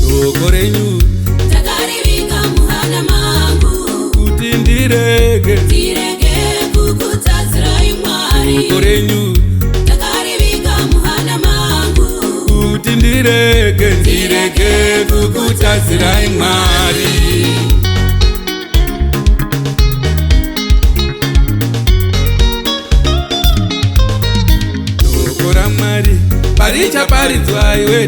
Shoko renyu takarivika muhana mangu kuti ndirege kukutadzirai Mwari. shoko renyu takarivika muhana mangu kuti ndirege kukutadzirai Mwari. Shoko raMwari parichaparidzwa iwe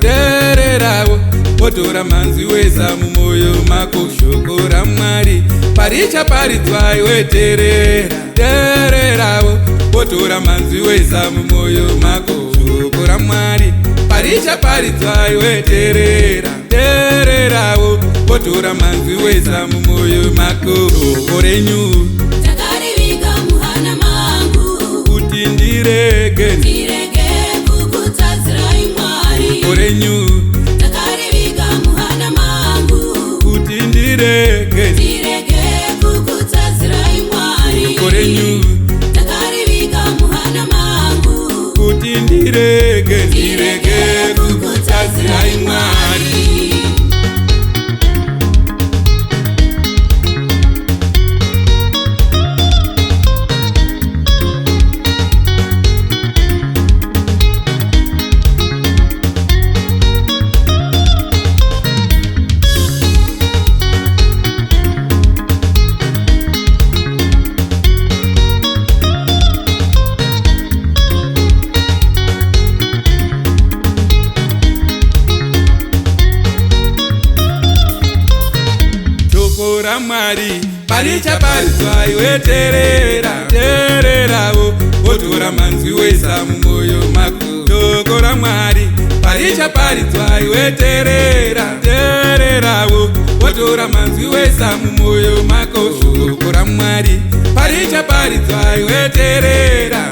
tererawo wotora manzwi weza mumwoyo mako. Shoko raMwari parichaparidzwa iwe tererawo wotora manzwi weza mumwoyo mako. Shoko raMwari parichaparidzwa iwe tererawo wotora manzwi weza mumwoyo mako. Shoko renyu takarivika muhana mangu kuti ndirege kukutadzirai Mwari. shoko renyu takarivika muhana mangu kuti ndirege kukutadzirai Mwari. shoko renyu takarivika muhana mangu kuti ndirege kukutadzirai Mwari. Shoko raMwari parichaparidzwa iwe tererawo wotora manzwi weza mumwoyo mako. Shoko raMwari parichaparidzwa iwe tererawo wotora manzwi weza mumwoyo mako. Shoko raMwari parichaparidzwa iwe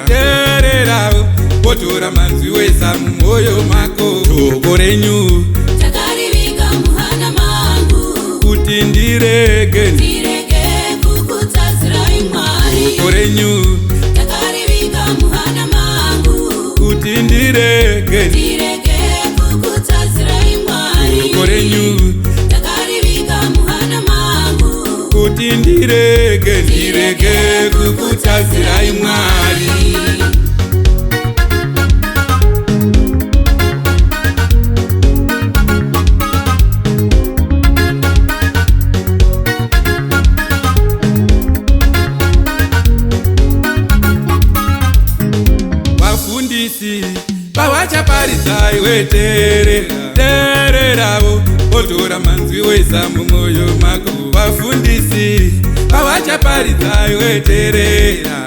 tererawo wotora manzwi weza mumwoyo mako. Shoko renyu takarivika muhana mangu kuti ndirege kukutadzirai Mwari. shoko renyu takarivika muhana mangu kuti ndirege kukutadzirai Mwari. shoko renyu takarivika muhana mangu kuti ndirege kukutadzirai Mwari. Vafundisi pavachaparidza iwe tererawo wotora manzwi weza mumwoyo mako. Vafundisi pavachaparidza iwe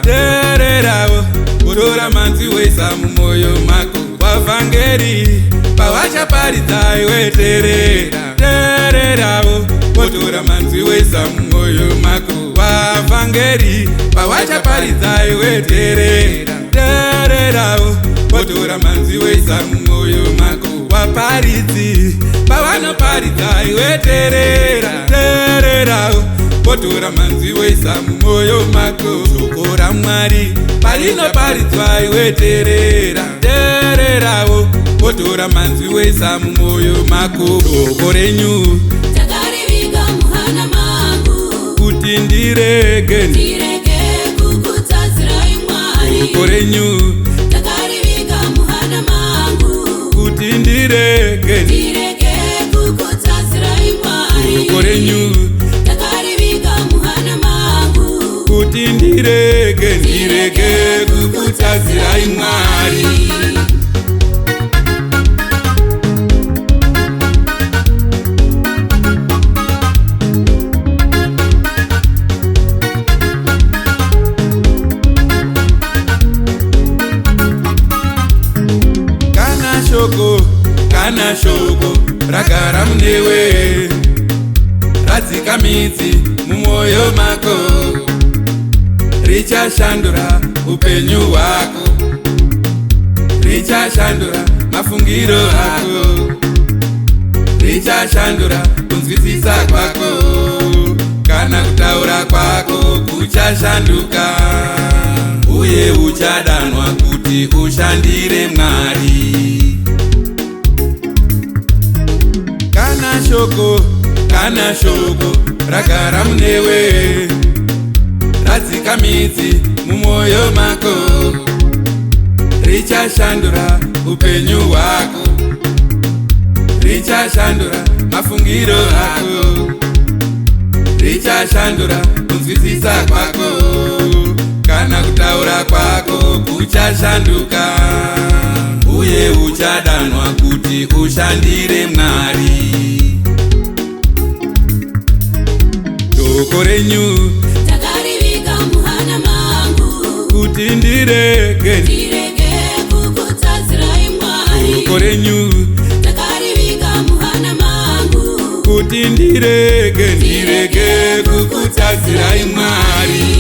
tererawo wotora manzwi weza mumwoyo mako. Vavhangeri pavachaparidza iwe tererawo wotora manzwi weza mumwoyo mako. Vavhangeri pavachaparidza iwe tererawo wotora manzwi weza mumwoyo mako. Vaparidzi pavanoparidza iwe tererawo wotora manzwi weza mumwoyo mako. Shoko raMwari parinoparidzwa iwe tererawo wotora manzwi weza mumwoyo mako. Shoko renyu takarivika muhana mangu kuti ndirege kukutadzirai Mwari. shoko renyu takarivika muhana mangu kuti ndirege kukutadzirai Mwari. shoko renyu takarivika muhana mangu kuti ndirege kukutadzirai Mwari. Kana shoko ragara munewe radzika midzi mumwoyo mako richashandura upenyu hwako, richashandura mafungiro ako, richashandura kunzwisisa kwako. kana kutaura kwako kuchashanduka, uye uchadanwa kuti ushandire Mwari. Kana shoko ragara munewe, radzika midzi mumwoyo mako, richashandura upenyu hwako, richashandura mafungiro ako, richashandura kunzwisisa kwako, kana kutaura kwako kuchashanduka, uye uchadanwa kuti ushandire Mwari. Shoko renyu takarivika muhana mangu, kuti ndirege kukutadzirai Mwari. shoko renyu takarivika muhana mangu, kuti ndirege kukutadzirai Mwari.